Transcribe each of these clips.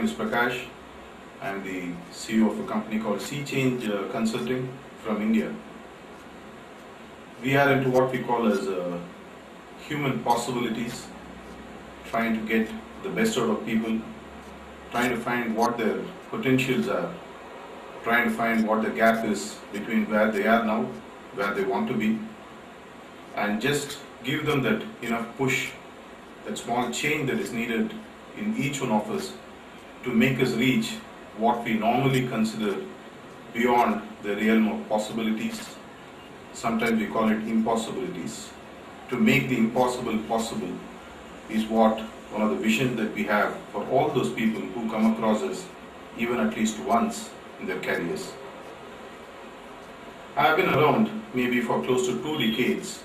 is Prakash. I am the CEO of a company called SeaChange Consulting from India. We are into what we call as human possibilities, trying to get the best out of people, trying to find what their potentials are, trying to find what the gap is between where they are now, where they want to be, and just give them that enough push, that small change that is needed in each one of us to make us reach what we normally consider beyond the realm of possibilities. Sometimes we call it impossibilities. To make the impossible possible is what one of the visions that we have for all those people who come across us even at least once in their careers. I have been around maybe for close to 2 decades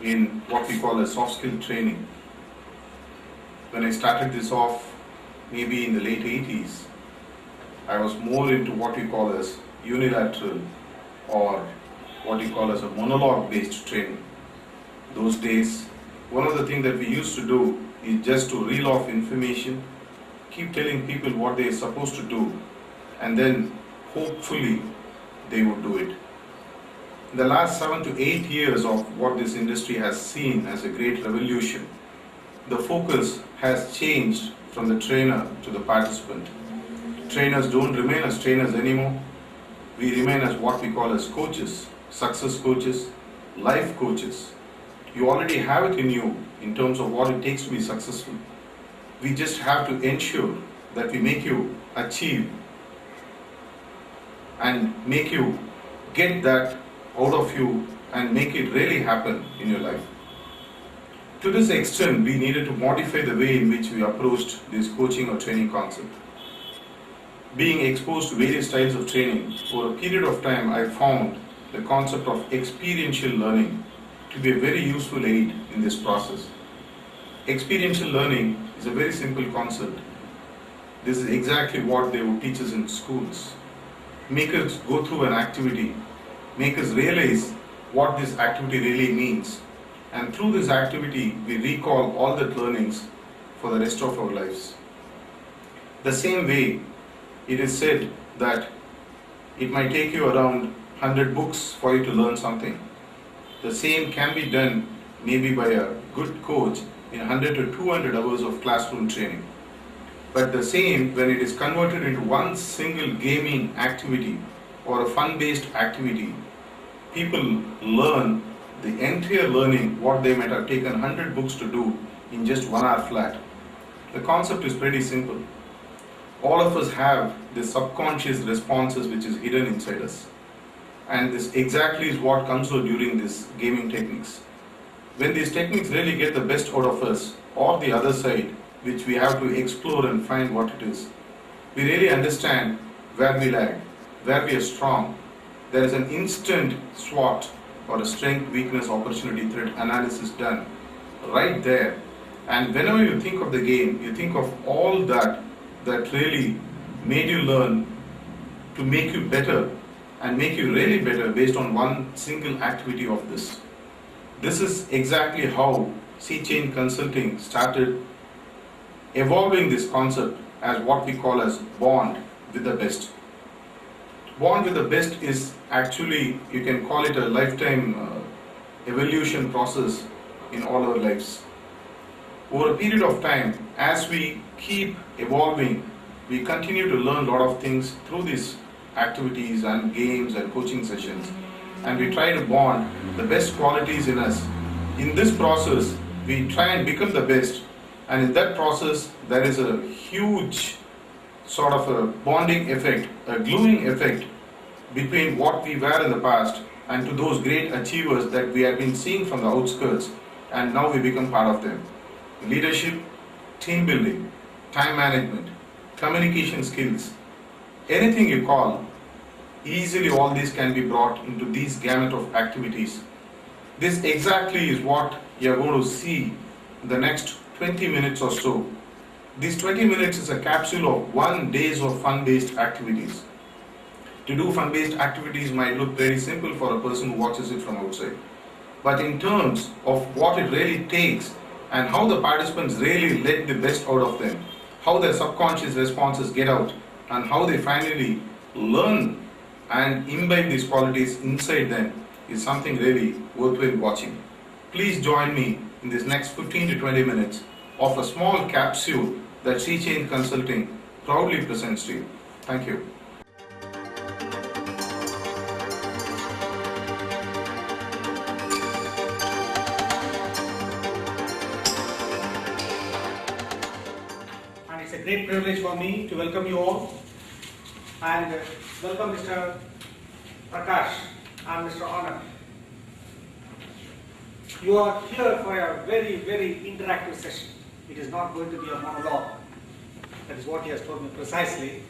in what we call as soft skill training. When I started this off maybe in the late 80s, I was more into what we call as unilateral or what we call as a monologue based training. Those days, one of the things that we used to do is just to reel off information, keep telling people what they are supposed to do, and then hopefully they would do it. In the last 7 to 8 years of what this industry has seen as a great revolution, the focus has changed from the trainer to the participant. Trainers don't remain as trainers anymore. We remain as what we call as coaches, success coaches, life coaches. You already have it in you in terms of what it takes to be successful. We just have to ensure that we make you achieve and make you get that out of you and make it really happen in your life. To this extent, we needed to modify the way in which we approached this coaching or training concept. Being exposed to various styles of training, for a period of time I found the concept of experiential learning to be a very useful aid in this process. Experiential learning is a very simple concept. This is exactly what they would teach us in schools. Make us go through an activity, make us realize what this activity really means, and through this activity we recall all the learnings for the rest of our lives. The same way, it is said that it might take you around 100 books for you to learn something. The same can be done maybe by a good coach in 100 to 200 hours of classroom training. But the same, when it is converted into one single gaming activity or a fun-based activity, people learn the entire learning what they might have taken 100 books to do in just 1 hour flat. The concept is pretty simple. All of us have this subconscious responses which is hidden inside us. And this exactly is what comes out during these gaming techniques. When these techniques really get the best out of us, or the other side, which we have to explore and find what it is, we really understand where we lag, where we are strong. There is an instant SWOT or a strength, weakness, opportunity, threat analysis done right there. And whenever you think of the game, you think of all that really made you learn to make you better and make you really better based on one single activity of this. This is exactly how SeaChange Consulting started evolving this concept as what we call as bond with the best. Bond with the best is actually, you can call it a lifetime evolution process in all our lives. Over a period of time, as we keep evolving, we continue to learn a lot of things through these activities and games and coaching sessions, and we try to bond the best qualities in us. In this process, we try and become the best, and in that process, there is a huge sort of a bonding effect, a gluing effect between what we were in the past and to those great achievers that we have been seeing from the outskirts, and now we become part of them. Leadership, team building, time management, communication skills, anything you call, easily all these can be brought into these gamut of activities. This exactly is what you are going to see in the next 20 minutes or so. These 20 minutes is a capsule of 1 day of fun-based activities. To do fun-based activities might look very simple for a person who watches it from outside. But in terms of what it really takes and how the participants really let the best out of them, how their subconscious responses get out, and how they finally learn and imbibe these qualities inside them is something really worthwhile watching. Please join me in this next 15 to 20 minutes of a small capsule that Sea Change Consulting proudly presents to you. Thank you. And it's a great privilege for me to welcome you all and welcome Mr. Prakash and Mr. Anand. You are here for a very, very interactive session. It is not going to be a monologue. That is what he has told me precisely.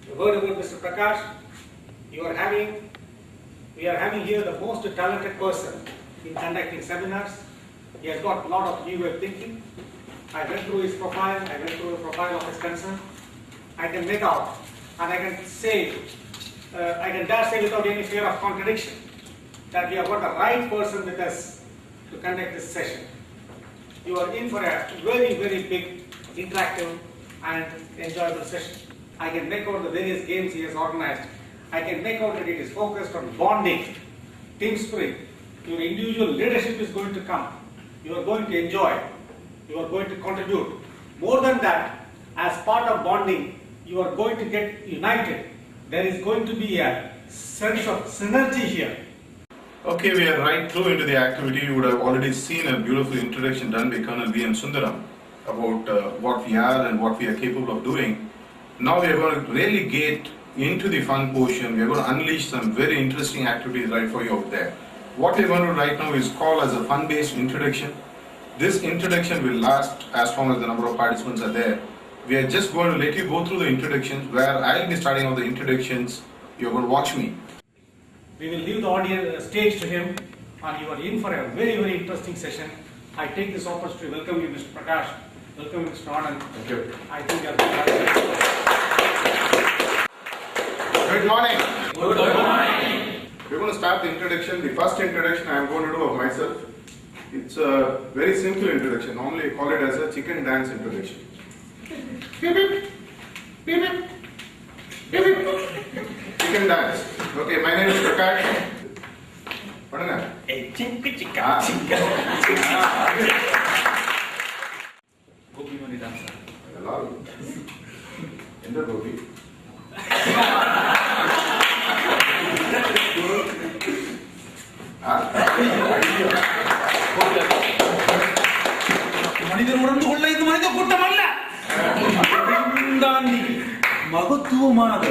You heard about Mr. Prakash. We are having here the most talented person in conducting seminars. He has got a lot of new way of thinking. I went through his profile, I went through the profile of his concern. I can make out and I can say, I can dare say without any fear of contradiction that we have got the right person with us to conduct this session. You are in for a very, very big, interactive and enjoyable session. I can make out the various games he has organized. I can make out that it is focused on bonding, team spirit. Your individual leadership is going to come. You are going to enjoy. You are going to contribute. More than that, as part of bonding, you are going to get united. There is going to be a sense of synergy here. Okay, we are right through into the activity. You would have already seen a beautiful introduction done by Colonel V.M. Sundaram about what we are and what we are capable of doing. Now we are going to really get into the fun portion. We are going to unleash some very interesting activities right for you out there. What we are going to do right now is called as a fun-based introduction. This introduction will last as long as the number of participants are there. We are just going to let you go through the introductions where I will be starting off the introductions. You are going to watch me. We will leave the audience stage to him and you are in for a very, very interesting session. I take this opportunity to welcome you, Mr. Prakash. Welcome you, Mr. Anand. Thank you. I think you are very Good morning. Good morning. We're going to start the introduction. The first introduction I am going to do of myself. It's a very simple introduction. Normally I call it as a chicken dance introduction. Beep, beep. Beep, beep. Beep, beep. Chicken dance. Okay, my name is Prakash. What is that? A chinka chicka Ah. chicka. Gopi Mani dancer. Hello. Enter Gopi. மனிதர் உணர்ந்து கொள்ள இது மனித கூட்டம் அல்ல மகத்துவமானது.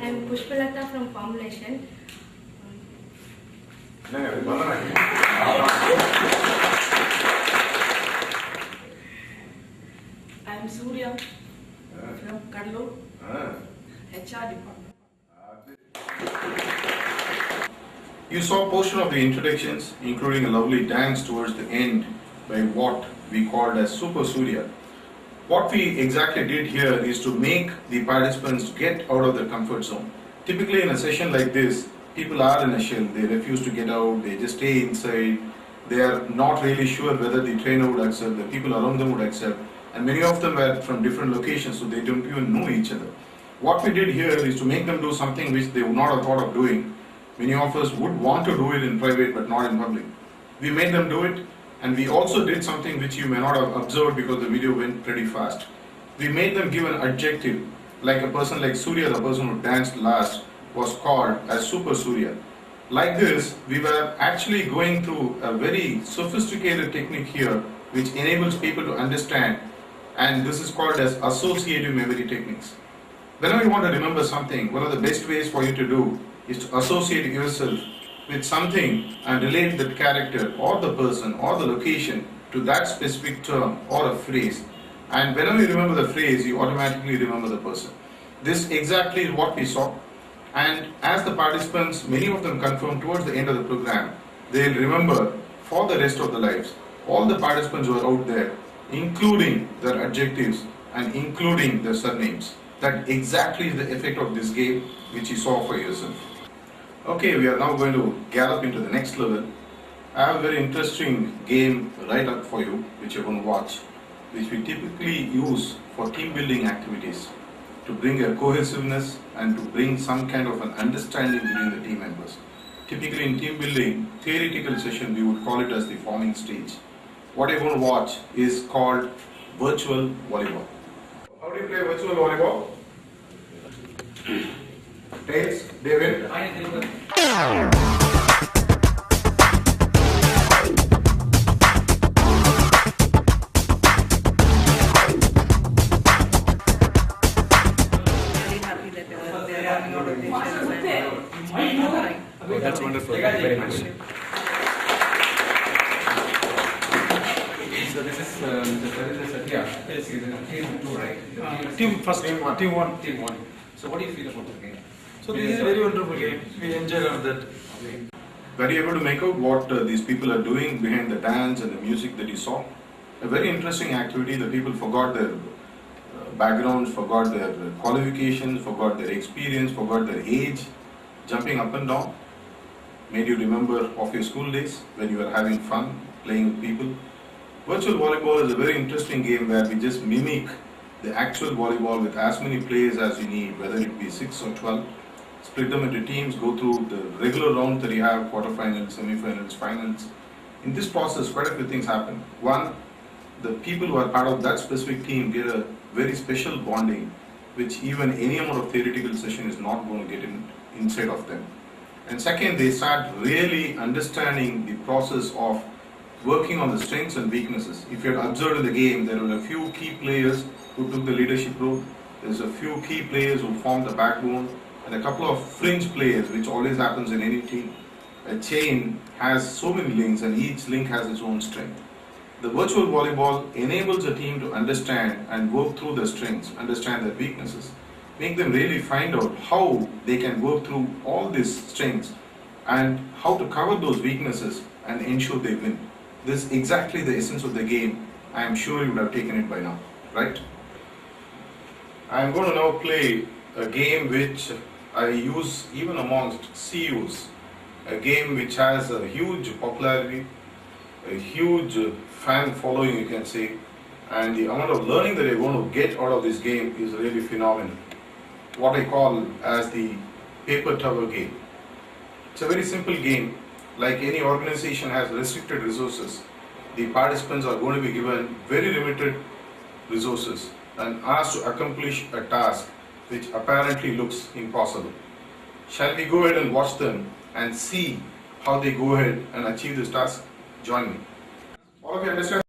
I am Pushpalata from Formulation. I am Surya from Kadlur, HR department. You saw a portion of the introductions, including a lovely dance towards the end by what we called as Super Surya. What we exactly did here is to make the participants get out of their comfort zone. Typically in a session like this, people are in a shell, they refuse to get out, they just stay inside, they are not really sure whether the trainer would accept, the people around them would accept, and many of them were from different locations, so they don't even know each other. What we did here is to make them do something which they would not have thought of doing. Many of us would want to do it in private but not in public. We made them do it, and we also did something which you may not have observed because the video went pretty fast. We made them give an adjective, like a person like Surya, the person who danced last, was called as Super Surya. Like this, we were actually going through a very sophisticated technique here which enables people to understand, and this is called as associative memory techniques. Whenever you want to remember something, one of the best ways for you to do is to associate yourself with something and relate that character or the person or the location to that specific term or a phrase. And whenever you remember the phrase, you automatically remember the person. This exactly is what we saw. And as the participants, many of them confirmed towards the end of the program, they'll remember for the rest of their lives. All the participants who are out there, including their adjectives and including their surnames. That exactly is the effect of this game which you saw for yourself. Okay, we are now going to gallop into the next level. I have a very interesting game right up for you, which you're going to watch, which we typically use for team building activities to bring a cohesiveness and to bring some kind of an understanding between the team members. Typically in team building, theoretical session, we would call it as the forming stage. What you're going to watch is called virtual volleyball. How do you play virtual volleyball? Tails, David. Very happy that they are having auditions and That's wonderful. Very much. So this is Mr. Sarindra Satya. Yes, he's in team 2, right? Team first, team one. Team 1. So what do you feel about the game? So this is a very wonderful game. We enjoy on that. Were you able to make out what these people are doing behind the dance and the music that you saw? A very interesting activity. The people forgot their backgrounds, forgot their qualifications, forgot their experience, forgot their age, jumping up and down. Made you remember of your school days when you were having fun playing with people. Virtual volleyball is a very interesting game where we just mimic the actual volleyball with as many players as you need, whether it be 6 or 12. Split them into teams, go through the regular round that you have, quarterfinals, semi-finals, finals. In this process, quite a few things happen. One, the people who are part of that specific team get a very special bonding, which even any amount of theoretical session is not going to get inside of them. And second, they start really understanding the process of working on the strengths and weaknesses. If you had observed in the game, there were a few key players who took the leadership role. There's a few key players who formed the backbone, and a couple of fringe players, which always happens in any team. A chain has so many links, and each link has its own strength. The virtual volleyball enables a team to understand and work through their strengths, understand their weaknesses, make them really find out how they can work through all these strengths and how to cover those weaknesses and ensure they win. This is exactly the essence of the game. I am sure you would have taken it by now, right? I am going to now play a game which I use even amongst CUs, a game which has a huge popularity, a huge fan following, you can say, and the amount of learning that you're going to get out of this game is really phenomenal. What I call as the paper tower game. It's a very simple game. Like any organization has restricted resources, the participants are going to be given very limited resources and asked to accomplish a task which apparently looks impossible. Shall we go ahead and watch them and see how they go ahead and achieve this task? Join me. All of you understand?